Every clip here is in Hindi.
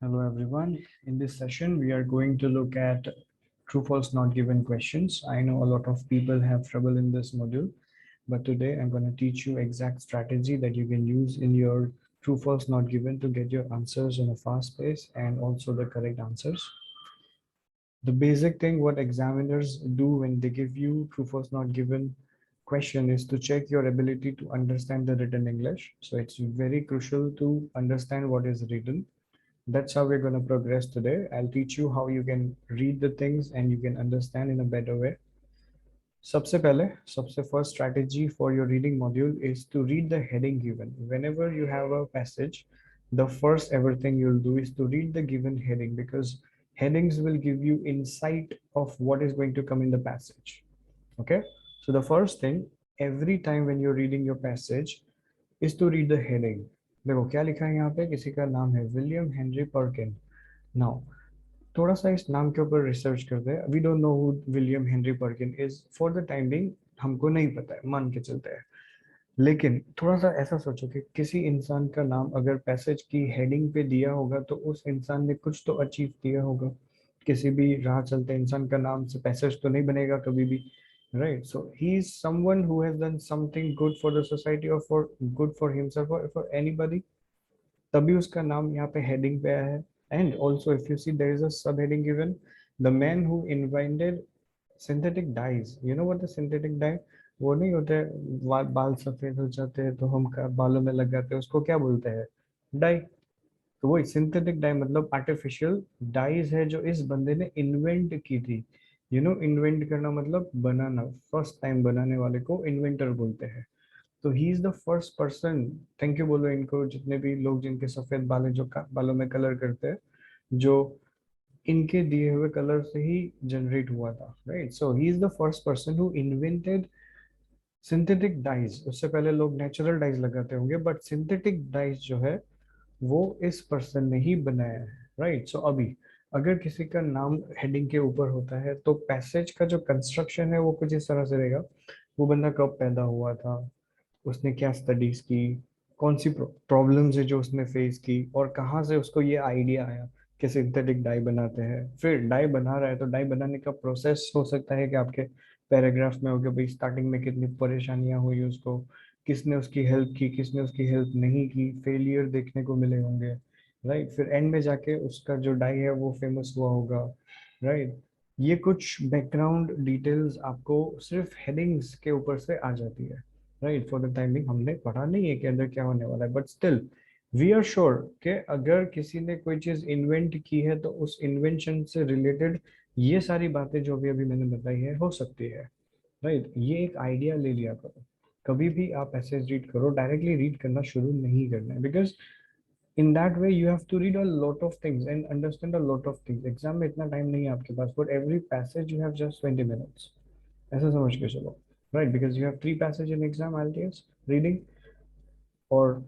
Hello everyone. In this session, we are going to look at true false not given questions. I know a lot of people have trouble in this module, but today I'm going to teach you exact strategy that you can use in your true false not given to get your answers in a fast pace and also the correct answers. The basic thing what examiners do when they give you true false not given question is to check your ability to understand the written English. So it's very crucial to understand what is written. That's how we're going to progress today. I'll teach you how you can read the things and you can understand in a better way. सबसे पहले सबसे first strategy for your reading module is to read the heading given. Whenever you have a passage, the first ever thing you'll do is to read the given heading, because headings will give you insight of what is going to come in the passage. Okay, so the first thing, every time when you're reading your passage, is to read the heading. देखो क्या लिखा है यहाँ पे, किसी का नाम है विलियम हेनरी पर्किन. नाउ थोड़ा सा इस नाम के ऊपर रिसर्च करते हैं. We don't know who William Henry Perkin is. For the time being हमको नहीं पता है, मान के चलते हैं. लेकिन थोड़ा सा ऐसा सोचो कि किसी इंसान का नाम अगर पैसेज की हेडिंग पे दिया होगा तो उस इंसान ने कुछ तो अचीव किया होगा. किसी भी राह चलते इंसान का नाम से पैसेज तो नहीं बनेगा कभी भी, right? So he is someone who has done something good for the society और फॉर गुड फॉर हिमसेल्फ और फॉर एनीबॉडी, तभी उसका नाम यहाँ पे हेडिंग पे आया है. And also if you see there is a sub heading given, the man who invented synthetic dyes. You know what the synthetic dye? वो नहीं होते बाल सफेद हो जाते हैं तो हम बालों में लगाते हैं, उसको क्या बोलते हैं? डाई. तो वही सिंथेटिक डाई मतलब आर्टिफिशियल डाइज है जो इस बंदे ने इन्वेंट की थी. यू नो, इन्वेंट करना मतलब बनाना. फर्स्ट टाइम बनाने वाले को इन्वेंटर बोलते हैं. तो he is the first person. Thank you बोलो इनको, जितने भी लोग जिनके सफेद बाल हैं, जो बालों में कलर करते हैं, जो इनके दिए हुए कलर से ही जनरेट हुआ था, right? So he is the first person who invented synthetic dies. उससे पहले लोग नेचुरल डाइज लगाते होंगे, बट सिंथेटिक डाइज जो है वो इस पर्सन ने ही बनाया है, राइट? सो अभी अगर किसी का नाम हेडिंग के ऊपर होता है तो पैसेज का जो कंस्ट्रक्शन है वो कुछ इस तरह से रहेगा. वो बंदा कब पैदा हुआ था, उसने क्या स्टडीज की, कौन सी प्रॉब्लम्स है जो उसने फेस की, और कहाँ से उसको ये आइडिया आया कि सिंथेटिक डाई बनाते हैं. फिर डाई बना रहा है तो डाई बनाने का प्रोसेस हो सकता है कि आपके पैराग्राफ में हो कि भाई स्टार्टिंग में कितनी परेशानियां हुई उसको, किसने उसकी हेल्प की, किसने उसकी हेल्प नहीं की, फेलियर देखने को मिले होंगे, राइट? फिर एंड में जाके उसका जो डाई है वो फेमस हुआ होगा, राइट? ये कुछ बैकग्राउंड डिटेल्स आपको सिर्फ हेडिंग्स के ऊपर से आ जाती है, राइट? फॉर द टाइमिंग हमने पढ़ा नहीं है कि अंदर क्या होने वाला है, but still we are sure कि अगर किसी ने कोई चीज इन्वेंट की है तो उस इन्वेंशन से रिलेटेड ये सारी बातें जो भी अभी मैंने बताई है हो सकती है, राइट? ये एक आइडिया ले लिया करो. कभी भी आप ऐसे रीड करो, डायरेक्टली रीड करना शुरू नहीं करना है, because in that way you have to read a lot of things and understand a lot of things. Exam में इतना टाइम नहीं है आपके पास. For every passage you have just 20 minutes. ऐसा समझ के चलो, right? Because you have three passage in exam IELTS reading, और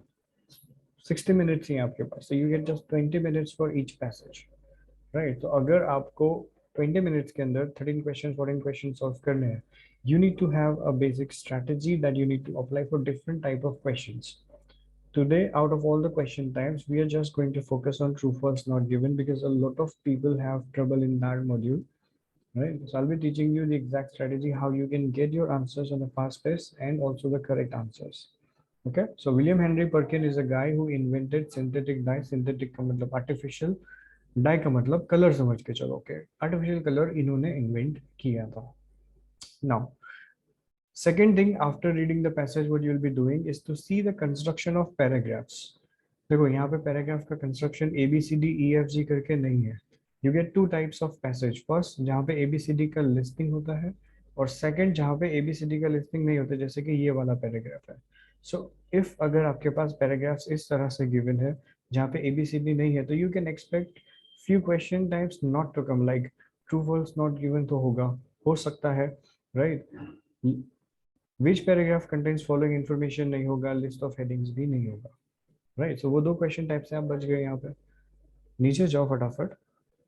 60 minutes ही हैं आपके पास, so you get just 20 minutes for each passage, right? तो अगर आपको 20 minutes के अंदर 13 questions 14 questions solve करने हैं, you need to have a basic strategy that you need to apply for different type of questions. Today, out of all the question types, we are just going to focus on true false not given, because a lot of people have trouble in that module, right? So I'll be teaching you the exact strategy how you can get your answers on a fast pace and also the correct answers. Okay, so William Henry Perkin is a guy who invented synthetic dye. Synthetic का मतलब artificial, dye का मतलब color समझ के चलो. Okay, artificial color इन्होंने invent किया था. Now, second thing, after reading the passage, what you will be doing is to see the construction of paragraphs. देखो यहाँ पे पैराग्राफ का construction A B C D E F G करके नहीं है. You get two types of passage. First जहाँ पे ए बी सी डी का लिस्टिंग होता है, और सेकंड जहाँ पे ए बी सी डी का लिस्टिंग नहीं होता, जैसे कि ये वाला पैराग्राफ है. सो इफ अगर आपके पास पैराग्राफ्स इस तरह से गिवन है जहाँ पे ए बी सी डी नहीं है, तो you can expect few question types not to come, like true false not given तो होगा, हो सकता है, right? Which paragraph contains following information नहीं होगा, लिस्ट ऑफ हेडिंग्स भी नहीं होगा, राइट? सो वो दो क्वेश्चन टाइप से आप बच गए. यहाँ पे नीचे जाओ फटाफट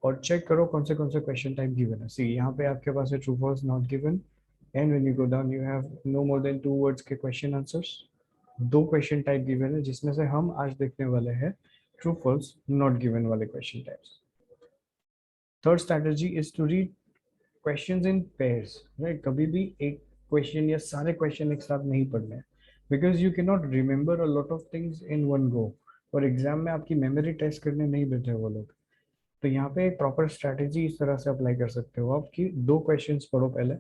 और चेक करो कौन से क्वेश्चन टाइप गिवन है. सी यहाँ पे आपके पास है true false not given, and when you go down you have no more than 2 words के क्वेश्चन आंसर्स. दो क्वेश्चन टाइप गिवन है जिसमें से हम आज देखने वाले हैं ट्रू फॉल्स नॉट गिवन वाले question types. Third strategy is to read questions in pairs, right. कभी भी एक क्वेश्चन या सारे क्वेश्चन एक साथ नहीं पढ़ने हैं, because you can not remember a lot of things in one go. और एग्जाम में आपकी मेमोरी टेस्ट करने नहीं बैठे वो लोग। तो यहाँ पे एक प्रॉपर स्ट्रैटेजी इस तरह से अप्लाई कर सकते हो आप कि दो क्वेश्चंस पढ़ो पहले,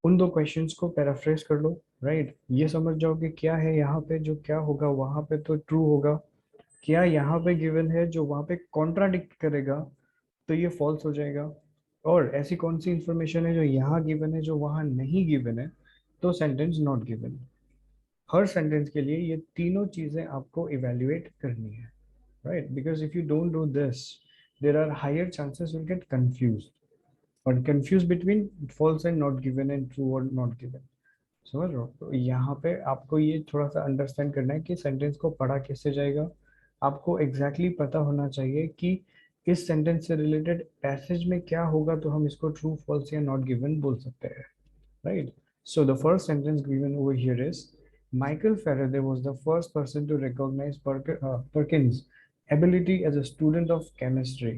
उन दो क्वेश्चंस को पैराफ्रेज कर लो, राइट। ये समझ जाओ कि क्या है यहाँ पे, जो क्या होगा वहां पे तो ट्रू होगा, क्या यहाँ पे गिवन है जो वहां पे कॉन्ट्राडिक्ट करेगा तो ये फॉल्स हो जाएगा, और ऐसी कौन सी इंफॉर्मेशन है जो यहाँ गिवन है जो वहां नहीं गिवन है तो सेंटेंस नॉट गिवन। हर सेंटेंस के लिए ये तीनों चीजें आपको इवेल्युएट करनी है, right. Because if you don't do this there are higher chances will get confuse, और confuse between false and not given and true और नॉट गिवन। समझ रहे हो। तो यहाँ पे आपको ये थोड़ा सा अंडरस्टैंड करना है कि सेंटेंस को पढ़ा कैसे जाएगा। आपको एग्जैक्टली exactly पता होना चाहिए कि इस सेंटेंस से रिलेटेड पैसेज में क्या होगा तो हम इसको ट्रू फॉल्स या नॉट गिवन बोल सकते हैं, right. So the first sentence given over here is Michael Faraday was the first person to recognize Perkins' ability as a student of chemistry.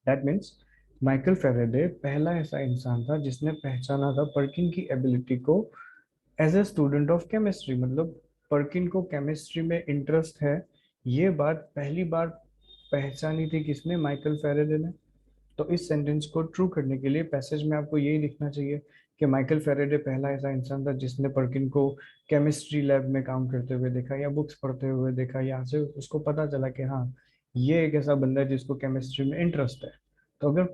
That means Michael Faraday पहला ऐसा इंसान था जिसने पहचाना था पर्किन की एबिलिटी को as a student of chemistry. मतलब पर्किन को केमिस्ट्री में इंटरेस्ट है, ये बात पहली बार पहचानी थी किसने, माइकल फेरेडे ने। तो इस सेंटेंस को ट्रू करने के लिए पैसेज में आपको यही लिखना चाहिए कि माइकल फेरेडे पहला ऐसा इंसान था जिसने पर्किन को केमिस्ट्री लैब में काम करते हुए देखा या बुक्स पढ़ते हुए देखा, यहाँ से उसको पता चला कि हाँ ये एक ऐसा बंदा है जिसको केमिस्ट्री में इंटरेस्ट है। तो अगर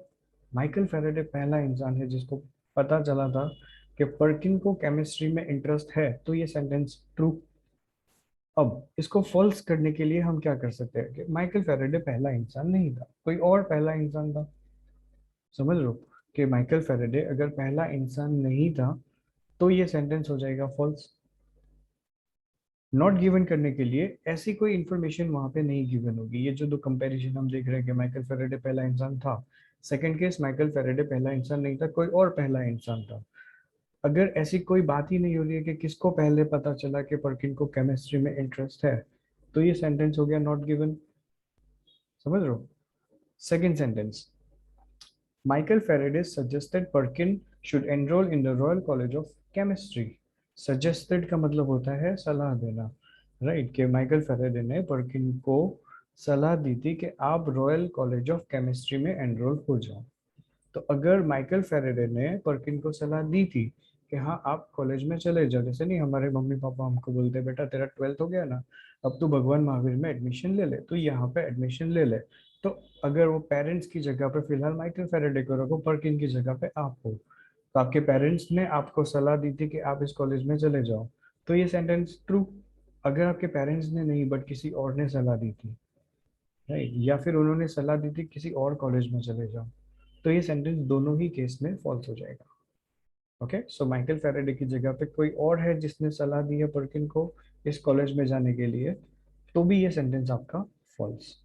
माइकल फेरेडे पहला इंसान है जिसको पता चला था कि पर्किन को केमिस्ट्री में इंटरेस्ट है तो ये सेंटेंस ट्रू। अब इसको फॉल्स करने के लिए हम क्या कर सकते हैं कि माइकल फेरेडे पहला इंसान नहीं था, कोई और पहला इंसान था। समझ लो कि माइकल फेरेडे अगर पहला इंसान नहीं था तो ये सेंटेंस हो जाएगा फॉल्स। नॉट गिवन करने के लिए ऐसी कोई इंफॉर्मेशन वहां पे नहीं गिवन होगी। ये जो दो कंपैरिजन हम देख रहे हैं कि माइकल फेरेडे पहला इंसान था, सेकंड केस माइकल फेरेडे पहला इंसान नहीं था, कोई और पहला इंसान था। अगर ऐसी कोई बात ही नहीं हो रही है कि किसको पहले पता चला कि पर्किन को केमिस्ट्री में इंटरेस्ट है तो ये सेंटेंस हो गया नॉट गिवन। समझ रहे हो। Second sentence, Michael Faraday suggested Perkin should enroll in the Royal College of Chemistry. Suggested का मतलब होता है सलाह देना, राइट। कि माइकल फेरेडे ने पर्किन को सलाह दी थी कि आप रॉयल कॉलेज ऑफ केमिस्ट्री में एनरोल हो जाओ। तो अगर माइकल फेरेडे ने पर्किन को सलाह दी थी कि हाँ आप कॉलेज में चले जाओ, जैसे नहीं हमारे मम्मी पापा हमको बोलते बेटा तेरा 12th हो गया ना, अब तू भगवान महावीर में एडमिशन ले ले, तो यहाँ पे एडमिशन ले ले। तो अगर वो पेरेंट्स की जगह पे फिलहाल माइकल फेरेडे को रखो, पर्किन की जगह पे आप हो, तो आपके पेरेंट्स ने आपको सलाह दी थी कि आप इस कॉलेज में चले जाओ, तो ये सेंटेंस ट्रू। अगर आपके पेरेंट्स ने नहीं बट किसी और ने सलाह दी थी, राइट, या फिर उन्होंने सलाह दी थी किसी और कॉलेज में चले जाओ, तो ये सेंटेंस दोनों ही केस में फॉल्स हो जाएगा। ओके, सो माइकल फेरेडे की जगह पे कोई और है जिसने सलाह दी है पर्किन को इस कॉलेज में जाने के लिए, तो भी ये सेंटेंस आपका फॉल्स।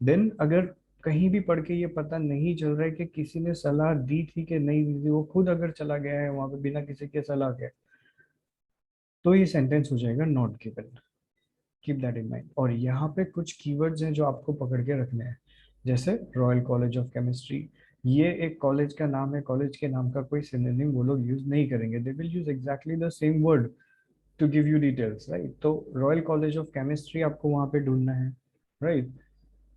देन अगर कहीं भी पढ़ के ये पता नहीं चल रहा है कि किसी ने सलाह दी थी कि नहीं दी थी, वो खुद अगर चला गया है वहां पे बिना किसी के सलाह के, तो ये सेंटेंस हो जाएगा not given. Keep that in mind. और यहाँ पे कुछ कीवर्ड्स हैं जो आपको पकड़ के रखने हैं, जैसे रॉयल कॉलेज ऑफ केमिस्ट्री, ये एक कॉलेज का नाम है, कॉलेज के नाम का कोई सिनोनिम वो लोग यूज नहीं करेंगे, they will use exactly the same word to give you details, right. तो रॉयल कॉलेज ऑफ केमिस्ट्री आपको वहां पे ढूंढना है, राइट।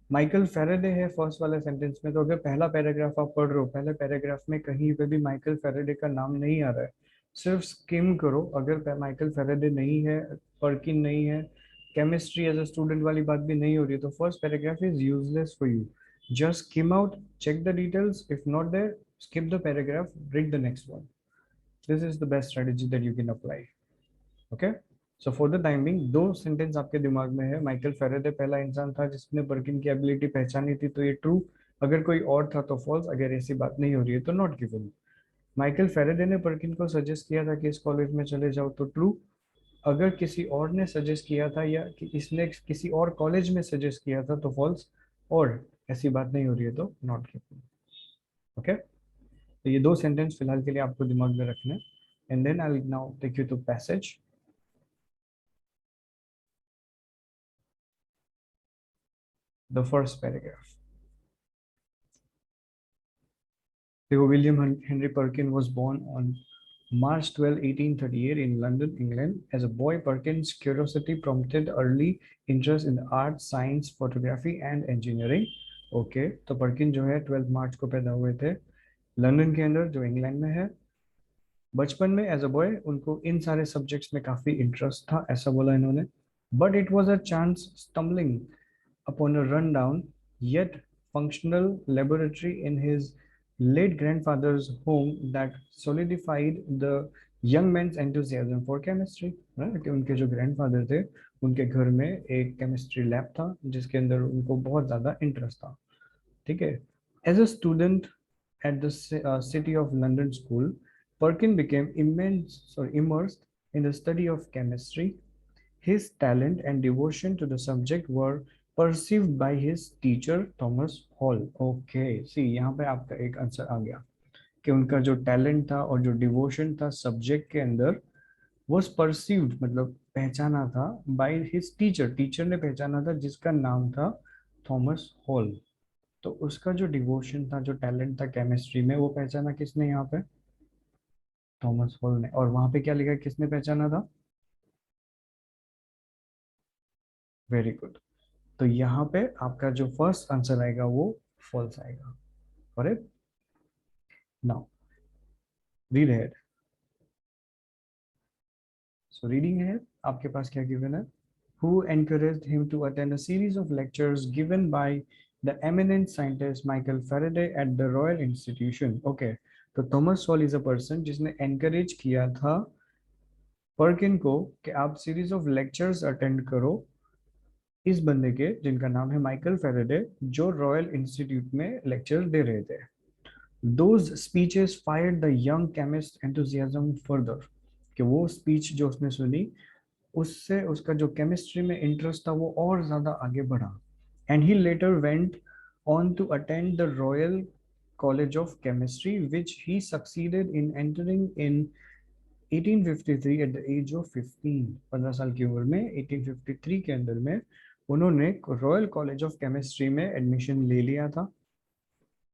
माइकल फेरेडे है फर्स्ट वाले सेंटेंस में, तो अगर पहला पैराग्राफ आप पढ़ रहे हो, पहले पैराग्राफ में कहीं पे भी माइकल फेरेडे का नाम नहीं आ रहा है, सिर्फ स्किम करो। अगर माइकल फेरेडे नहीं है, पर्किन नहीं है, केमिस्ट्री एज अ स्टूडेंट वाली बात भी नहीं हो रही है, तो first paragraph is useless for you. Just skim out, check the details, if not there skip the paragraph, read the next one. This is the best strategy that you can apply. Okay, so for the timing दो सेंटेंस आपके दिमाग में है, माइकल फेरेडे पहला इंसान था जिसने पर्किन की एबिलिटी पहचानी थी तो ये ट्रू, अगर कोई और था तो फॉल्स, अगर ऐसी बात नहीं हो रही है तो नॉट गिवन। माइकल फेरेडे ने पर्किन को सजेस्ट किया था कि इस कॉलेज में चले जाओ तो ट्रू, अगर किसी और ने सजेस्ट किया था या कि इसने किसी और कॉलेज में सजेस्ट किया था तो फॉल्स, और ऐसी बात नहीं हो रही है तो नॉट गिवन। ओके, तो ये दो सेंटेंस फिलहाल के लिए आपको दिमाग में रखना है, and then I will now take you to passage. the first paragraph. देखो, William Henry Perkin was born on March 12, 1838 in London, England. As a boy, Perkins' curiosity prompted early interest in the arts, science, photography and engineering. Okay, तो पर्किन जो है 12 मार्च को पैदा हुए थे लंदन के अंदर, जो इंग्लैंड में है। बचपन में एज अ बॉय उनको इन सारे सब्जेक्ट्स में काफी इंटरेस्ट था, ऐसा बोला इन्होंने। But it was a chance stumbling upon a rundown yet functional laboratory in his late grandfather's home that solidified the young man's enthusiasm for chemistry। कि उनके जो ग्रैंडफादर थे, उनके घर में एक केमिस्ट्री लैब था जिसके अंदर उनको बहुत ज़्यादा इंटरेस्ट था। ठीक है। As a student at the City of London School, Perkin became immersed in the study of chemistry. His talent and devotion to the subject were perceived by his teacher Thomas Hall। Okay, see यहाँ पे आपका एक आंसर आ गया कि उनका जो टैलेंट था और जो डिवोशन था सब्जेक्ट के अंदर, was perceived मतलब पहचाना था by his टीचर, टीचर ने पहचाना था जिसका नाम था थॉमस हॉल। तो उसका जो डिवोशन था, जो टैलेंट था केमिस्ट्री में, वो पहचाना किसने यहाँ पे? थॉमस हॉल ने। और वहां पे क्या लिखा, किसने पहचाना था? Very good. तो यहाँ पे आपका जो फर्स्ट आंसर आएगा वो फॉल्स आएगा। Correct. Now read head. So reading है, आपके पास क्या गिवन है? Who encouraged him to attend a series of lectures given by the eminent scientist Michael Faraday at the Royal Institution। Okay, तो Thomas hall is a person जिसने एनकरेज किया था पर्किन को कि आप सीरीज ऑफ लेक्चर्स अटेंड करो इस बंदे के, जिनका नाम है माइकल फेरेडे, जो रॉयल इंस्टीट्यूट में लेक्चर दे रहे थे। Those speeches fired the young chemist enthusiasm further। कि वो स्पीच जो उसने सुनी, उससे उसका जो केमिस्ट्री में इंटरेस्ट था वो और ज्यादा आगे बढ़ा। And he later went on to attend the Royal College of Chemistry which he succeeded in entering in 1853 at the age of 15। 15 साल की उम्र में 1853 के अंदर में उन्होंने रॉयल कॉलेज ऑफ केमिस्ट्री में एडमिशन ले लिया था।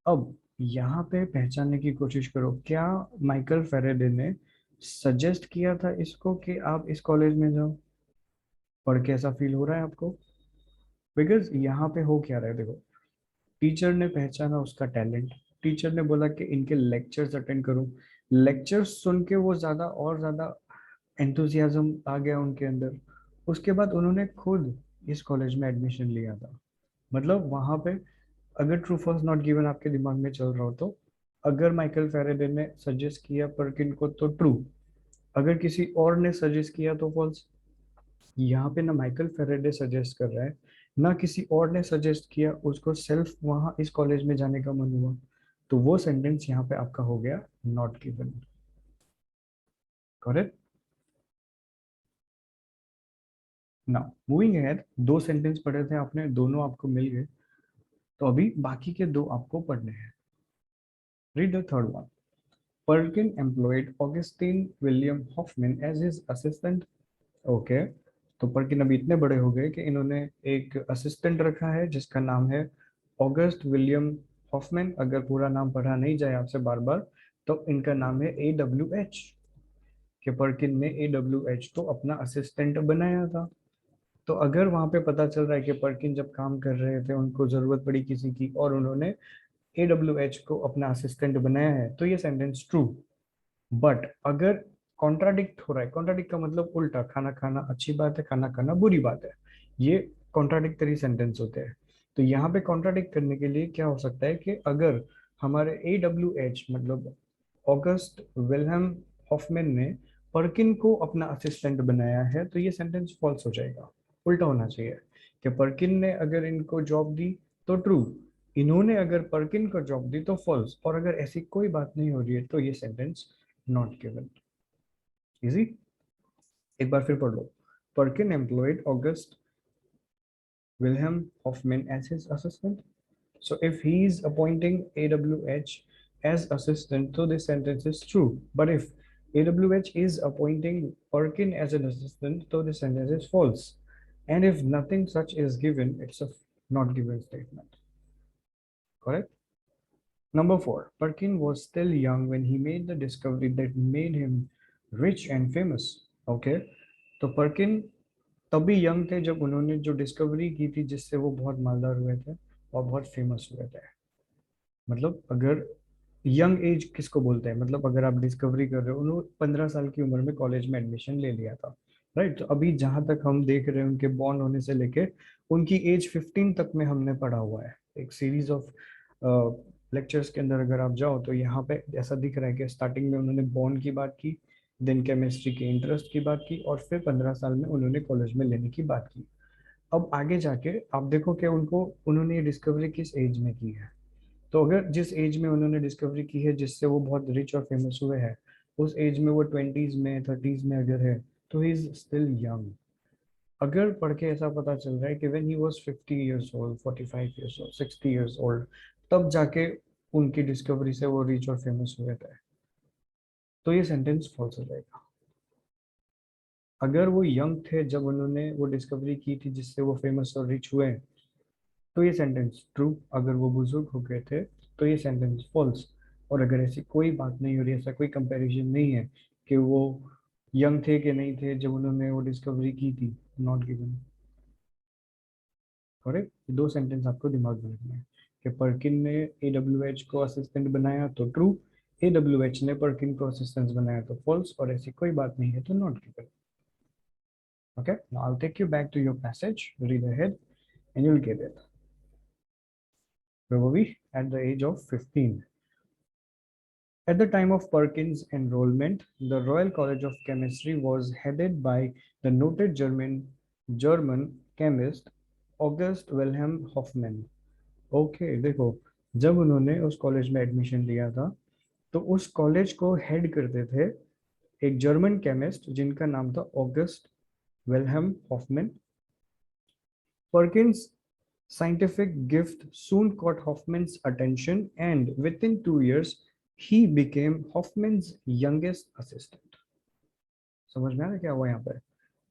अब यहाँ पे पहचानने की कोशिश करो, क्या माइकल फेरेडे ने सजेस्ट किया था इसको कि आप इस कॉलेज में जाओ? पढ़ के ऐसा फील हो रहा है आपको? बिकॉज यहाँ पे हो क्या रहा है, देखो, टीचर ने पहचाना उसका टैलेंट, टीचर ने बोला कि इनके लेक्चर्स अटेंड करूं। लेक्चर्स सुन के वो ज्यादा और ज्यादा एंथुजियाज्म आ गया उनके अंदर। उसके बाद उन्होंने खुद इस कॉलेज में एडमिशन लिया था। मतलब वहां पे अगर ट्रू फॉल्स नॉट गिवन आपके दिमाग में चल रहा हो तो, अगर माइकल फेरेडे ने सजेस्ट किया पर्किन को तो ट्रू, अगर किसी और ने सजेस्ट किया तो फॉल्स। यहाँ पे ना माइकल फेरेडे सजेस्ट कर रहा है, ना किसी और ने सजेस्ट किया, उसको सेल्फ वहां इस कॉलेज में जाने का मन हुआ। तो वो सेंटेंस यहाँ पे आपका हो गया not given. Correct. Now moving ahead, दो सेंटेंस पढ़े थे आपने, दोनों आपको मिल गए। तो अभी बाकी के दो आपको पढ़ने हैं। Read the third one. Perkin employed Augustine William Hoffman as his assistant। Okay, तो पर्किन अभी इतने बड़े हो गए कि इन्होंने एक असिस्टेंट रखा है जिसका नाम है ऑगस्ट विलियम हॉफमैन। अगर पूरा नाम पढ़ा नहीं जाए आपसे बार बार, तो इनका नाम है AWH। कि पर्किन ने AWH को अपना असिस्टेंट बनाया था। तो अगर वहां पे पता चल रहा है कि पर्किन जब काम कर रहे थे उनको जरूरत पड़ी किसी की और उन्होंने AWH को अपना असिस्टेंट बनाया है, तो ये सेंटेंस ट्रू। बट अगर कॉन्ट्राडिक्ट हो रहा है, कॉन्ट्राडिक्ट का मतलब उल्टा, खाना खाना अच्छी बात है, खाना खाना बुरी बात है, ये कॉन्ट्राडिक्टरी सेंटेंस होते हैं। तो यहाँ पे कॉन्ट्राडिक्ट करने के लिए क्या हो सकता है कि अगर हमारे AWH मतलब ऑगस्ट विल्हेम हॉफमैन ने पर्किन को अपना असिस्टेंट बनाया है, तो ये सेंटेंस फॉल्स हो जाएगा। उल्टा होना चाहिए कि पर्किन ने अगर इनको जॉब दी तो ट्रू, इन्होंने अगर पर्किन को जॉब दी तो फॉल्स, और अगर ऐसी कोई बात नहीं हो रही है तो ये सेंटेंस नॉट गिवन। इजी। एक बार फिर पढ़ लो। Perkin employed August Wilhelm Hofmann as his assistant. So if he is appointing AWH as assistant, so this sentence is true. But if AWH is appointing Perkin as an assistant, so this sentence is false. And if nothing such is given, it's a not given statement. Correct? Number 4, Perkin was still young when he made the discovery that made him rich and famous. Okay, तो पर्किन तभी यंग थे जब उन्होंने जो डिस्कवरी की थी जिससे वो बहुत मालदार हुए थे और बहुत फेमस हुए थे. मतलब अगर यंग एज किसको बोलते हैं, मतलब अगर आप डिस्कवरी कर रहे हो, उन्होंने 15 साल की उम्र में कॉलेज में एडमिशन ले लिया था. राइट, तो अभी जहां तक हम देख रहे हैं उनके बॉर्न होने से लेके उनकी एज 15 तक में हमने पढ़ा हुआ है. एक सीरीज ऑफ लेक्चर्स के अंदर अगर आप जाओ तो यहाँ पे ऐसा दिख रहा है कि स्टार्टिंग में उन्होंने बॉर्न की बात की, देन केमिस्ट्री के इंटरेस्ट की बात की, और फिर 15 साल में उन्होंने कॉलेज में लेने की बात की. अब आगे जाके आप देखो कि उनको उन्होंने ये डिस्कवरी किस एज में की है. तो अगर जिस एज में उन्होंने डिस्कवरी की है जिससे वो बहुत रिच और फेमस हुए हैं, उस एज में वो 20s में 30s में अगर है, तो ही इज स्टिल यंग. अगर पढ़ के ऐसा पता चल रहा है कि when he was 50 years old, 45 years old, 60 years old, तब जाके उनकी डिस्कवरी से वो रिच और फेमस हुए थे, तो ये सेंटेंस फॉल्स हो जाएगा. अगर वो यंग थे जब उन्होंने वो डिस्कवरी की थी जिससे वो फेमस और रिच हुए, तो ये सेंटेंस ट्रू. अगर वो बुजुर्ग हो गए थे तो ये सेंटेंस फॉल्स. और अगर ऐसी कोई बात नहीं हो रही, ऐसा कोई कंपैरिजन नहीं है कि वो यंग थे कि नहीं थे जब उन्होंने वो डिस्कवरी की थी, नॉट गिवन. करेक्ट. ये दो सेंटेंस आपको दिमाग में रखना है कि पर्किन ने AWH को असिस्टेंट बनाया तो ट्रू, AWH ने पर्किन को असिस्टेंट बनाया तो फॉल्स, और ऐसी कोई बात नहीं है तो not given. Okay, now I'll take you back to your passage, read ahead, and you'll get it. Where were we? At the age of 15. At the time of Perkins' enrollment, the Royal College of Chemistry was headed by the noted German chemist August Wilhelm Hoffmann. Okay, देखो, जब उन्होंने उस कॉलेज में एडमिशन लिया था तो उस कॉलेज को हेड करते थे एक जर्मन केमिस्ट जिनका नाम था August Wilhelm Hofmann. Perkins' scientific gift soon caught Hoffman's attention, and within 2 years, he became Hoffman's youngest assistant. समझ में आ रहा है क्या हुआ यहाँ पर?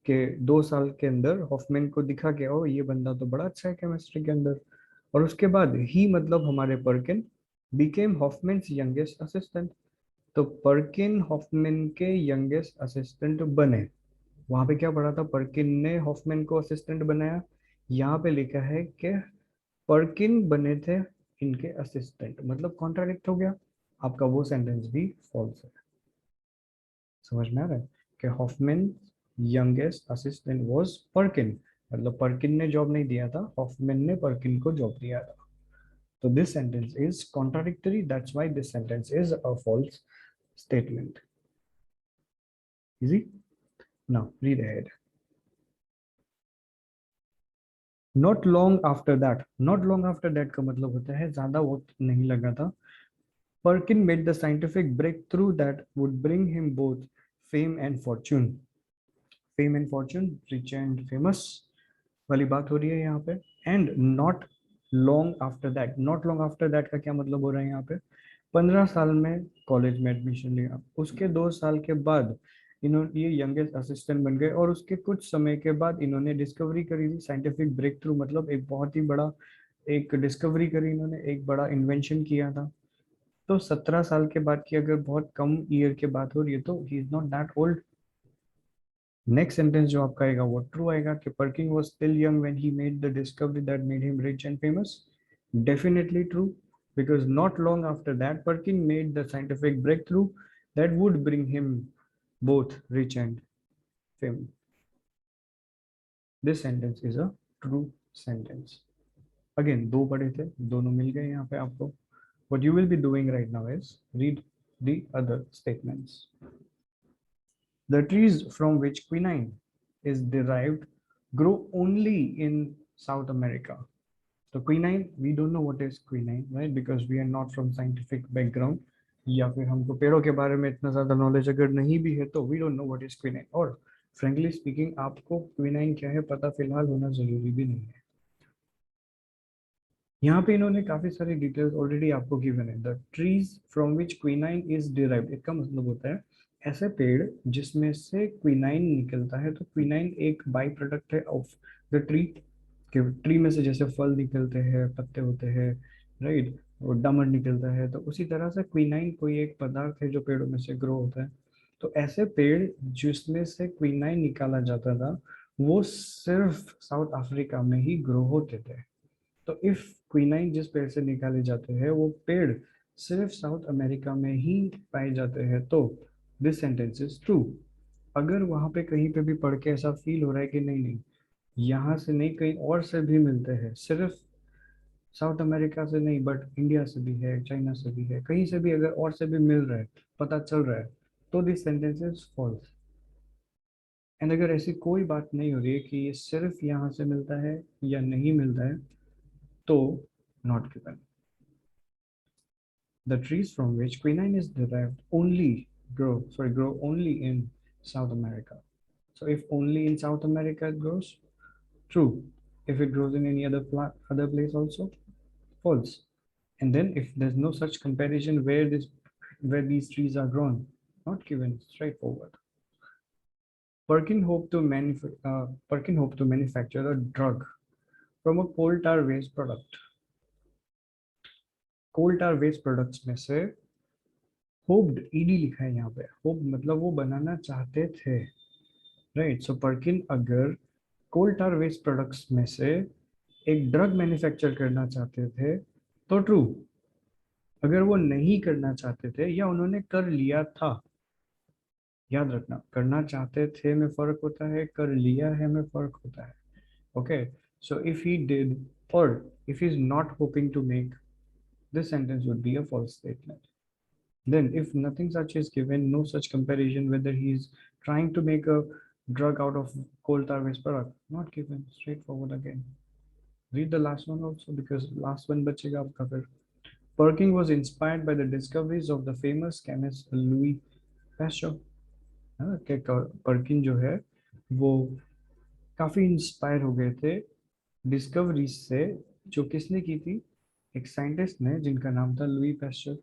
कि 2 साल के अंदर हॉफमैन को दिखा कि ओ ये बंदा तो बड़ा अच्छा है केमिस्ट्री के अंदर, और उसके बाद ही मतलब हमारे पर्किन बिकेम हॉफमैन्स यंगेस्ट असिस्टेंट. तो पर्किन हॉफमैन के यंगेस्ट असिस्टेंट बने. वहां पे क्या पढ़ा था, पर्किन ने हॉफमैन को असिस्टेंट बनाया. यहाँ पे लिखा है कि पर्किन बने थे इनके असिस्टेंट, मतलब कॉन्ट्राडिक्ट हो गया. आपका वो सेंटेंस भी फॉल्स है. समझ में आ रहा है कि Hofmann youngest assistant was Perkin, मतलब पर्किन ने जॉब नहीं दिया था, हॉफमैन ने पर्किन को जॉब दिया था. तो this sentence is contradictory, that's why this sentence is a false statement. Easy. Now read ahead. Not long after that. Not long after that का मतलब होता है ज्यादा वक्त नहीं लगा था. Perkin made the scientific breakthrough that would bring him both fame and fortune. Fame and fortune, rich and famous वाली बात हो रही है यहाँ पे. And not long after that. Not long after that का क्या मतलब हो रहा है यहाँ पे? 15 साल में कॉलेज में एडमिशन लिया, उसके 2 साल के बाद इन्होंने ये यंगेस्ट असिस्टेंट बन गए, और उसके कुछ समय के बाद इन्होंने डिस्कवरी करी थी. साइंटिफिक ब्रेक थ्रू मतलब एक बहुत ही बड़ा एक डिस्कवरी करी इन्होंने, एक बड़ा इन्वेंशन किया था. तो 17 साल के बाद की अगर बहुत कम ईयर के बात हो रही है तो he is not that old. Next sentence जो आपका आएगा वो ट्रू आएगा कि Perkin was still young when he made the discovery that made him rich and famous. Definitely true, because not long after that Perkin made the scientific breakthrough that would bring him both rich and fame. This sentence is a true sentence. Again, दो पढ़े थे, दोनों मिल गए यहाँ पे आपको. What you will be doing right now is read the other statements. The trees from which quinine is derived grow only in South America. So quinine, we don't know what is quinine, right? Because we are not from scientific background. या फिर हमको पेड़ों के बारे में इतना ज़्यादा नॉलेज अगर नहीं भी है तो we don't know what is quinine. और फ्रेंकली स्पीकिंग आपको क्विनाइन क्या है पता फिलहाल होना जरूरी भी नहीं है. यहाँ पे इन्होंने काफी सारी डिटेल्स ऑलरेडी आपको गिवन है. The trees from which quinine is derived, इसका मतलब होता है ऐसे पेड़ जिसमें से क्विनाइन निकलता है. तो क्विनाइन एक बाई प्रोडक्ट है ऑफ द ट्री. कि ट्री में से जैसे फल निकलते हैं, पत्ते होते हैं, राइट, और डामर निकलता है, तो उसी तरह से क्विनाइन कोई एक पदार्थ है जो पेड़ों में से ग्रो होता है। तो ऐसे पेड़ जिसमें से क्विनाइन निकाला जाता था, वो सिर्फ साउथ अफ्रीका में ही ग्रो होते थे। तो इफ क्विनाइन जिस पेड़ से निकाले जाते हैं वो पेड़ सिर्फ साउथ अमेरिका में ही पाए जाते हैं, तो दिस सेंटेंस इज ट्रू। अगर वहां पे कहीं पे भी पढ़ के ऐसा फील हो रहा है कि नहीं नहीं, यहाँ से नहीं कहीं और से भी मिलते हैं, सिर्फ साउथ अमेरिका से नहीं बट इंडिया से भी है, चाइना से भी है, कहीं से भी अगर और से भी मिल रहा है, पता चल रहा है, तो this sentence is false. And अगर ऐसी कोई बात नहीं हो रही है कि ये सिर्फ यहाँ से मिलता है या नहीं मिलता है, तो not given. The trees from which quinine is derived grow only in South America. So if only in South America it grows, true. If it grows in any other place also, false. And then if there's no such comparison where these trees are grown, not given, straightforward. Perkin hoped to manufacture a drug from a coal tar waste product. Coal tar waste products में से होप्ड, ईडी लिखा है यहाँ पे, होप मतलब वो बनाना चाहते थे, राइट। सो पर्किन अगर कोल टार वेस्ट प्रोडक्ट्स में से एक ड्रग मैन्युफैक्चर करना चाहते थे, तो ट्रू। अगर वो नहीं करना चाहते थे या उन्होंने कर लिया था, याद रखना, करना चाहते थे में फर्क होता है, कर लिया है में फर्क होता है। Okay, so if he did और if he is not hoping to make, this sentence would be a false statement. Then, if nothing such is given, no such comparison whether he is trying to make a drug out of coal tar waste product, not given, straightforward again. Read the last one also because last one बचेगा आपका फिर. Perkin was inspired by the discoveries of the famous chemist Louis Pasteur. हाँ, कि पर्किन जो है वो काफी इंस्पायर हो गए थे डिस्कवरीज से, जो किसने की थी, एक साइंटिस्ट ने जिनका नाम था लुई पैस्चर।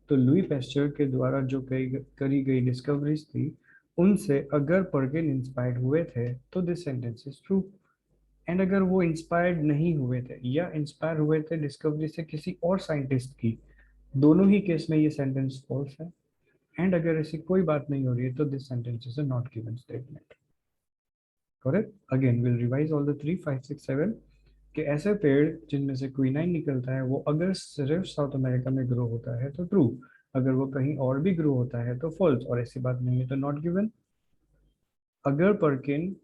तो लुई पैस्चर के द्वारा जो करी गई डिस्कवरीज थी, उनसे अगर पर्किन इंस्पायर्ड हुए थे, तो this sentence is true. And अगर वो इंस्पायर्ड नहीं हुए थे या इंस्पायर हुए थे डिस्कवरी से किसी और साइंटिस्ट की, दोनों ही केस में ये सेंटेंस फॉल्स है। एंड अगर ऐसी कोई बात नहीं हो रही है, तो this sentence is a not given statement. Correct, again will revise all the 3 5 6 7 कि ऐसे पेड़ जिनमें से क्विनाइन निकलता है वो अगर सिर्फ साउथ अमेरिका में ग्रो होता है तो ट्रू, अगर वो कहीं और भी ग्रो होता है तो फॉल्स, और ऐसी बात नहीं है तो नॉट गिवन। अगर पर्किन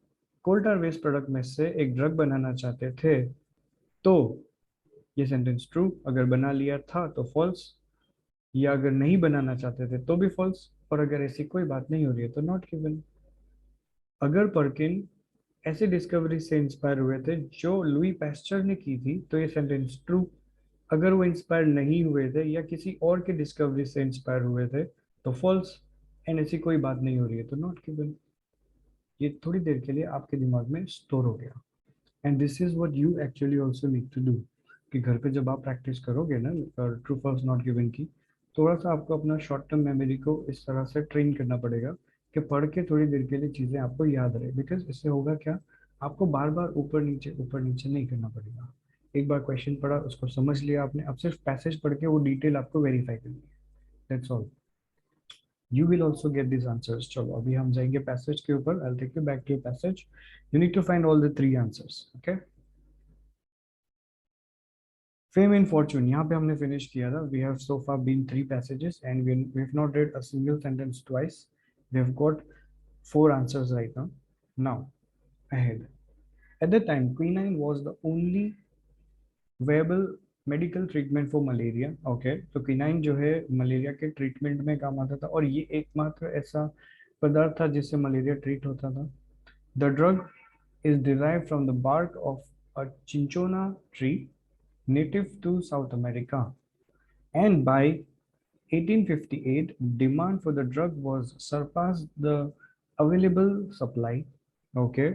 कोल tar वेस्ट प्रोडक्ट में से एक ड्रग बनाना चाहते थे, तो ये सेंटेंस ट्रू, अगर बना लिया था तो फॉल्स, या अगर नहीं बनाना चाहते थे तो भी फॉल्स, और अगर ऐसी कोई बात नहीं हो रही है तो नॉट गिवन। अगर पर्किन ऐसी डिस्कवरी से इंस्पायर हुए थे जो लुई पैस्चर ने की थी, तो ये सेंटेंस ट्रू। अगर वो इंस्पायर नहीं हुए थे या किसी और की डिस्कवरी से इंस्पायर हुए थे, तो फॉल्स। एंड ऐसी कोई बात नहीं हो रही है तो नॉट गिवन। ये थोड़ी देर के लिए आपके दिमाग में स्टोर हो गया। And this is what you actually also need to do, कि घर पे जब आप प्रैक्टिस करोगे ना ट्रू फॉल्स नॉट गिवन की, थोड़ा सा आपको अपना शॉर्ट टर्म मेमोरी को इस तरह से ट्रेन करना पड़ेगा कि पढ़ के थोड़ी देर के लिए चीज़ें आपको याद रहे। बिकॉज इससे होगा क्या, आपको बार बार ऊपर नीचे नहीं करना पड़ेगा। एक बार क्वेश्चन पढ़ा, उसको समझ लिया आपने, अब सिर्फ पैसेज पढ़ के वो डिटेल आपको वेरीफाई करनी है, that's all. You will also get this answers. चलो अभी हम जाएंगे पैसेज के ऊपर, I take you back to passage. You need to find all the 3 answers, okay. Fame in fortune, यहाँ पे हमने फिनिश किया था। We have so far been 3 passages and we have not read a single sentence twice. We have got 4 answers right now. Now, ahead. At that time, quinine was the only viable medical treatment for malaria. Okay, तो क्विनाइन जो है मलेरिया के ट्रीटमेंट में काम आता था, और ये एकमात्र ऐसा पदार्थ था जिससे मलेरिया ट्रीट होता था। The drug is derived from the bark of a cinchona tree native to South America, and by 1858 demand for the drug was surpassed the available supply. Okay,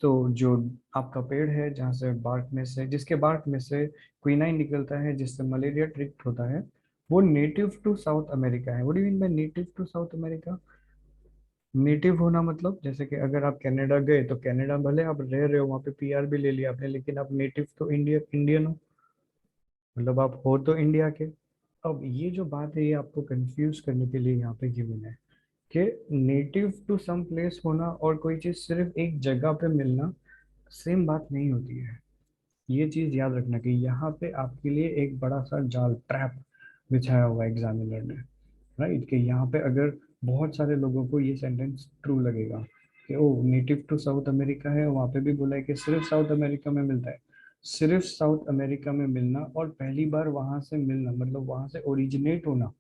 तो जो आपका पेड़ है जहाँ से बार्क में से, जिसके बार्क में से क्विनाइन निकलता है जिससे मलेरिया ट्रीट होता है, वो नेटिव टू साउथ अमेरिका है। What do you mean by native to South America? Native होना मतलब जैसे कि अगर आप कनाडा गए तो कनाडा भले आप रह रहे हो वहाँ पे पीआर भी ले लिया आपने, लेकिन आप नेटिव तो इंडियन हो, मतलब आप हो तो इंडिया के। अब ये जो बात है ये आपको कंफ्यूज करने के लिए यहाँ पे गिवन है कि नेटिव टू सम प्लेस होना और कोई चीज़ सिर्फ एक जगह पे मिलना सेम बात नहीं होती है। ये चीज़ याद रखना कि यहाँ पे आपके लिए एक बड़ा सा जाल ट्रैप बिछाया हुआ है एग्जामिनर ने, राइट। कि यहाँ पे अगर बहुत सारे लोगों को ये सेंटेंस ट्रू लगेगा कि ओ नेटिव टू साउथ अमेरिका है, वहाँ पे भी बोला है कि सिर्फ साउथ अमेरिका में मिलता है। सिर्फ साउथ अमेरिका में मिलना और पहली बार वहां से मिलना मतलब वहां से ओरिजिनेट होना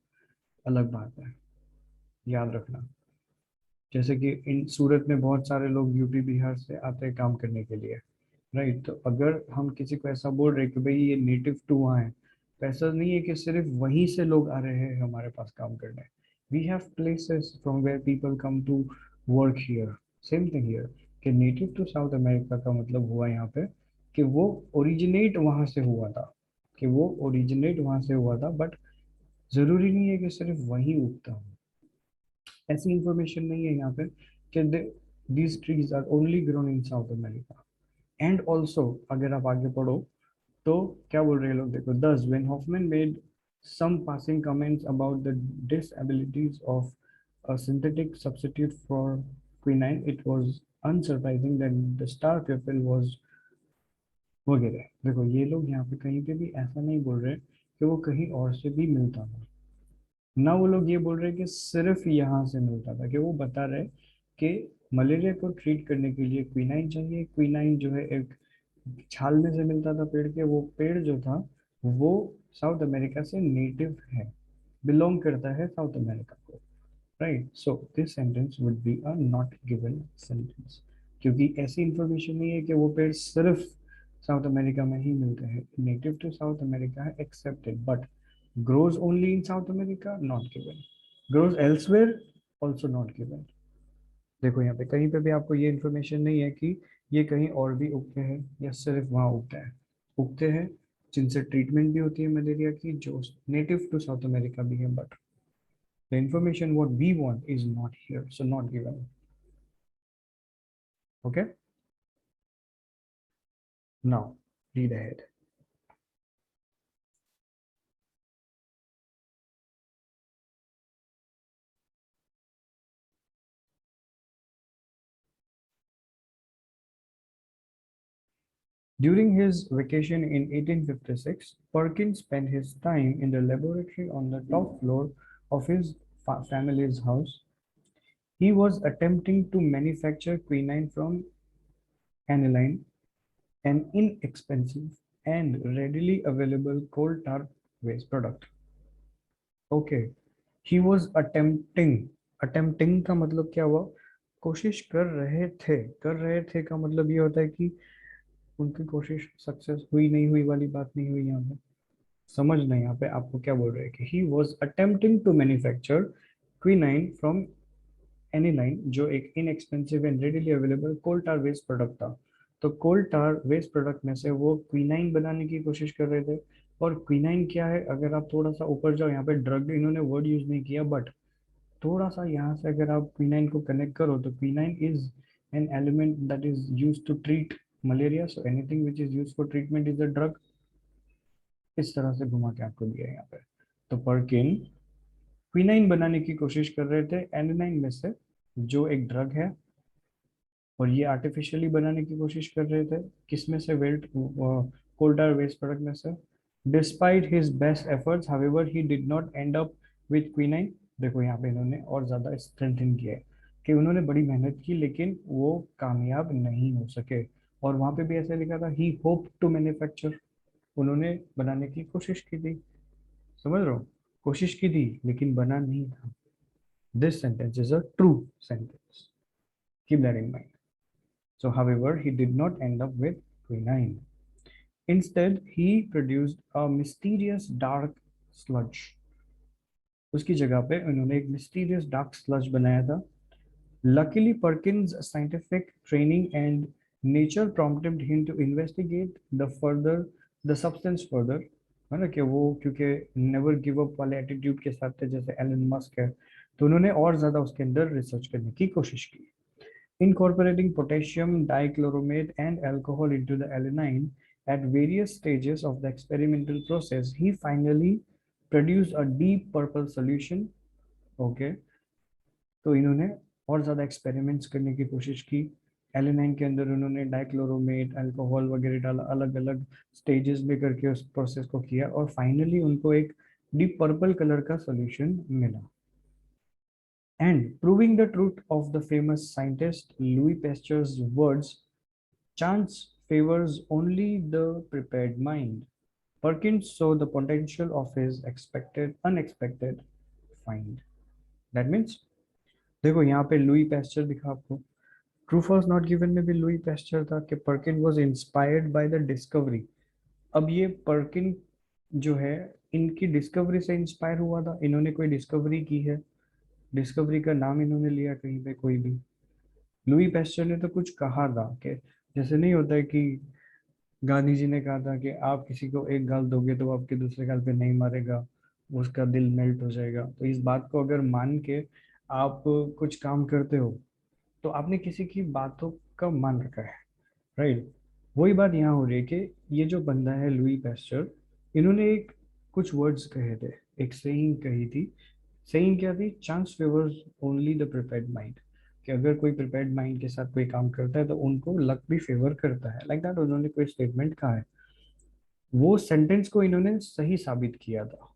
अलग बात है, याद रखना। जैसे कि इन सूरत में बहुत सारे लोग यूपी बिहार से आते हैं काम करने के लिए, राइट। तो अगर हम किसी को ऐसा बोल रहे हैं कि भाई ये नेटिव टू वहाँ है, तो ऐसा नहीं है कि सिर्फ वहीं से लोग आ रहे हैं हमारे पास काम करने। We have places from where people come to work here. Same thing here कि नेटिव टू साउथ अमेरिका का मतलब हुआ यहाँ पे कि वो ओरिजिनेट वहाँ से हुआ था, कि वो ओरिजिनेट वहाँ से हुआ था, बट जरूरी नहीं है कि सिर्फ वहीं उगता हो। ऐसी इंफॉर्मेशन नहीं है यहाँ पे कि these trees are only grown in South America. And also अगर आप आगे पढ़ो तो क्या बोल रहे हैं लोग, देखो, thus when Hofmann made some passing comments about the disabilities of a synthetic substitute for quinine, it was unsurprising that the star pupil was वगैरह। देखो ये लोग यहाँ पे कहीं पे भी ऐसा नहीं बोल रहे कि वो कहीं और से भी मिलता था, ना वो लोग ये बोल रहे कि सिर्फ यहाँ से मिलता था, कि वो बता रहे कि मलेरिया को ट्रीट करने के लिए क्विनाइन चाहिए। क्विनाइन जो है एक छाल में से मिलता था पेड़ के, वो पेड़ जो था वो साउथ अमेरिका से नेटिव है, बिलोंग करता है साउथ अमेरिका को, right. So this sentence would be a not given sentence, क्योंकि ऐसी इंफॉर्मेशन नहीं है कि वो पेड़ सिर्फ साउथ अमेरिका में ही मिलते हैं। नेटिव टू साउथ अमेरिका है accepted, but grows only in South America not given, grows elsewhere also not given। देखो यहाँ पे कहीं पे भी आपको ये इन्फॉर्मेशन नहीं है कि ये कहीं और भी उगते हैं या सिर्फ वहाँ उगता है। उगते हैं जिनसे ट्रीटमेंट भी होती है मलेरिया की, जो नेटिव टू साउथ अमेरिका भी है, but the information what we want is not here, so not given. Okay, now read ahead. During his vacation in 1856, Perkins spent his time in the laboratory on the top floor of his family's house. He was attempting to manufacture quinine from aniline, an inexpensive and readily available coal tar waste product. Okay, he was attempting का मतलब क्या हुआ, कोशिश कर रहे थे का मतलब ये होता है कि उनकी कोशिश सक्सेस हुई नहीं हुई वाली बात नहीं हुई यहाँ पे। समझना यहाँ पे आपको क्या बोल रहे हैं कि he was attempting to manufacture quinine from aniline, जो एक inexpensive and readily available coal tar waste product था। तो कोल टार वेस्ट प्रोडक्ट में से वो क्विनाइन बनाने की कोशिश कर रहे थे। और क्विनाइन क्या है, अगर आप थोड़ा सा ऊपर जाओ, यहाँ पे ड्रग इन्होंने वर्ड यूज नहीं किया, बट थोड़ा सा यहाँ से अगर आप क्विनाइन को कनेक्ट करो तो quinine is an element that is use to treat malaria, so anything which is use for treatment is a drug. इस तरह से घुमा के आपको दिया है यहाँ पे। तो पर्किन क्विनाइन बनाने की कोशिश कर रहे थे एनिलाइन में से, जो एक ड्रग है, और ये आर्टिफिशियली बनाने की कोशिश कर रहे थे किसमें से, वेल्ट कोल्डार वेस्ट प्रोडक्ट में से। Despite his best efforts however he did not and up with quinine. देखो यहाँ पे इन्होंने और ज्यादा स्ट्रेंथन किया है कि उन्होंने बड़ी मेहनत की लेकिन वो कामयाब नहीं हो सके। और वहां पे भी ऐसा लिखा था ही होप टू मैन्युफैक्चर, उन्होंने बनाने की कोशिश की थी। समझ रहे हो, कोशिश की थी लेकिन बना नहीं था। This sentence is a true sentence, keep that in mind. So, however, he did not end up with quinine. Instead, he produced a mysterious dark sludge. उसकी जगह पे उन्होंने एक mysterious dark sludge बनाया था। Luckily, Perkins' scientific training and nature prompted him to investigate the substance further। है ना कि वो क्योंकि नेवर गिव अप वाले एटीट्यूड के साथ थे जैसे एलन मस्क है, तो उन्होंने और ज्यादा उसके अंदर रिसर्च करने की कोशिश की. Incorporating potassium dichloromate and alcohol into the alanine at various stages of the experimental process, he finally produced a deep purple solution. Okay, तो इन्होंने और ज़्यादा एक्सपेरिमेंट्स करने की कोशिश की. एलिनाइन के अंदर उन्होंने डाइक्लोरोमेट अल्कोहल वगैरह डाला, अलग अलग स्टेजेस में करके उस प्रोसेस को किया और फाइनली उनको एक डीप पर्पल कलर का सोल्यूशन मिला. And proving the truth of the famous scientist Louis Pasteur's words, chance favors only the prepared mind. Perkins saw the potential of his unexpected find. That means, देखो यहाँ पे लुई पैस्चर दिखा आपको. ट्रू फॉल्स नॉट गिवन में भी लुई पैस्चर था कि Perkin was inspired by the discovery. अब ये पर्किन जो है इनकी डिस्कवरी से इंस्पायर हुआ था, इन्होंने कोई डिस्कवरी की है, डिस्कवरी का नाम इन्होंने लिया कहीं पे कोई भी. लुई पैस्चर ने तो कुछ कहा था कि जैसे नहीं होता है कि गांधी जी ने कहा था कि आप किसी को एक गाल दोगे तो वो आपके दूसरे गाल पे नहीं मारेगा, उसका दिल मेल्ट हो जाएगा. तो इस बात को अगर मान के आप कुछ काम करते हो तो आपने किसी की बातों का मान रखा है, राइट. वही बात यहाँ हो रही है कि ये जो बंदा है लुई पैस्चर, इन्होंने एक कुछ वर्ड्स कहे थे, एक सेइंग कही थी. सेइंग क्या थी? Chance favours only the prepared mind. कि अगर कोई प्रिपेयर्ड माइंड के साथ कोई काम करता है तो उनको लक भी फेवर करता है, लाइक दैट उन्होंने कोई स्टेटमेंट कहा है. वो सेंटेंस को इन्होंने सही साबित किया था.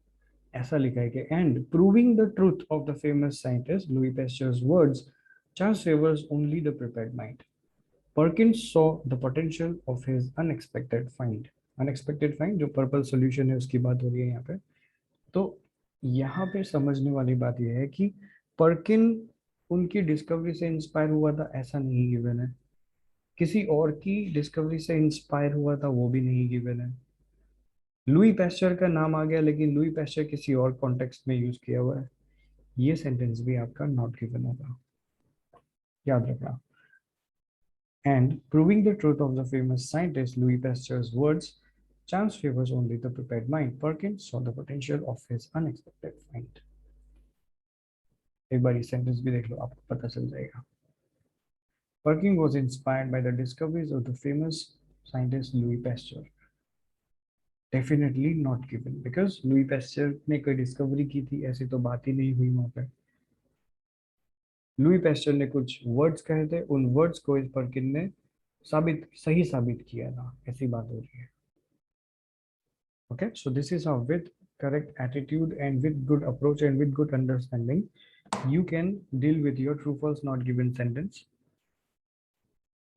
ऐसा लिखा है कि and proving the truth of the famous scientist Louis Pasteur's words, chance favours only the prepared mind. Perkins saw the potential of his unexpected find. Unexpected find जो पर्पल सोल्यूशन है उसकी बात हो रही है यहाँ पे. तो यहाँ पे समझने वाली बात यह है कि पर्किन उनकी डिस्कवरी से इंस्पायर हुआ था ऐसा नहीं गिवन है, किसी और की डिस्कवरी से इंस्पायर हुआ था वो भी नहीं गिवन है. लुई पैस्चर का नाम आ गया लेकिन लुई पैस्चर किसी और कॉन्टेक्स्ट में यूज किया हुआ है. ये सेंटेंस भी आपका नॉट गिवन होगा, याद रखना. And proving the truth of the famous scientist Louis Pasteur's words, chance favors only the prepared mind. Perkins saw the potential of his unexpected find. एक बार ये सेंटेंस भी देख लो, आपको पता चल जाएगा. Perkins was inspired by the discoveries of the famous scientist Louis Pasteur. Definitely not given because Louis Pasteur ने कोई डिस्कवरी की थी ऐसी तो बात ही नहीं हुई वहां पे. लुई पेस्टर ने कुछ वर्ड्स कहे थे, उन वर्ड्स को इस पर्किन ने सही साबित किया था, ऐसी बात हो रही है. Okay, so this is how with correct attitude and with good approach and with good understanding, you can deal with your true false not given sentence.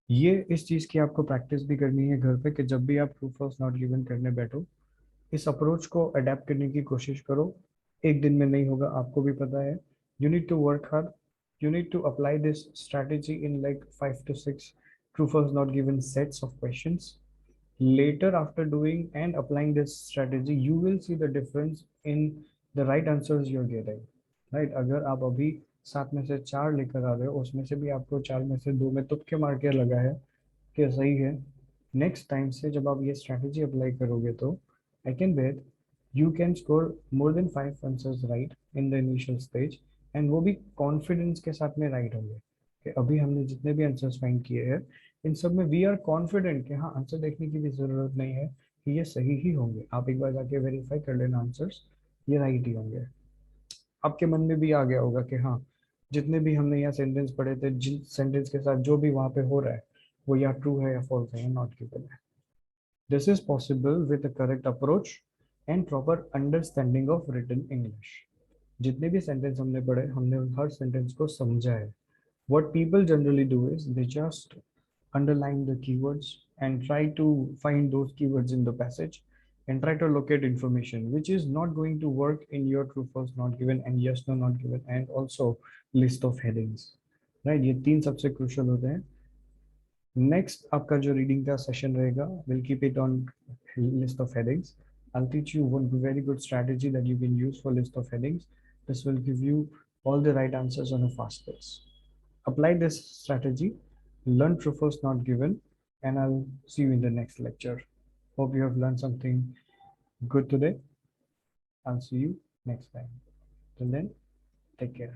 ये इस चीज की आपको प्रैक्टिस भी करनी है घर पे कि जब भी आप ट्रू फॉल्स नॉट गिवन करने बैठो, इस अप्रोच को अडेप्ट करने की कोशिश करो. एक दिन में नहीं होगा, आपको भी पता है. You need to work hard. You need to apply this strategy in like 5 to 6 true false not given sets of questions. Later, after doing and applying this strategy, you will see the difference in the right answers you're getting. Right? अगर आप अभी 7 में से 4 लेकर आ रहे हो, उसमें से भी आपको 4 में से 2 में तुक्के मार के लगा है कि सही है, नेक्स्ट टाइम से जब आप ये स्ट्रैटेजी अप्लाई करोगे तो I can bet you can score more than 5 answers right in the initial stage. And वो भी कॉन्फिडेंस के साथ में राइट होंगे कि अभी हमने जितने भी आंसर्स फाइंड किए हैं इन सब में वी आर कॉन्फिडेंट कि हाँ, आंसर देखने की भी जरूरत नहीं है कि ये सही ही होंगे. आप एक बार जाके वेरीफाई कर लेना आंसर्स, ये राइट ही होंगे. आपके मन में भी आ गया होगा कि हाँ, जितने भी हमने यहाँ सेंटेंस पढ़े थे, जिन सेंटेंस के साथ जो भी वहाँ पे हो रहा है वो या ट्रू है या फॉल्स है या नॉट गिवन है. This is possible with the correct approach and proper understanding of written English. जितने भी सेंटेंस हमने पढ़े, हमने हर सेंटेंस को समझा है. What people generally do is they just underline the keywords and try to find those keywords in the passage and try to locate information which is not going to work in your true false not given and yes no not given and also list of headings. Right, ये 3 सबसे crucial होते हैं. Next आपका जो reading का session रहेगा, we'll keep it on list of headings. I'll teach you one very good strategy that you can use for list of headings. This will give you all the right answers on a fast pace. Apply this strategy, learn true false not given, and I'll see you in the next lecture. Hope you have learned something good today. I'll see you next time. Till then, take care.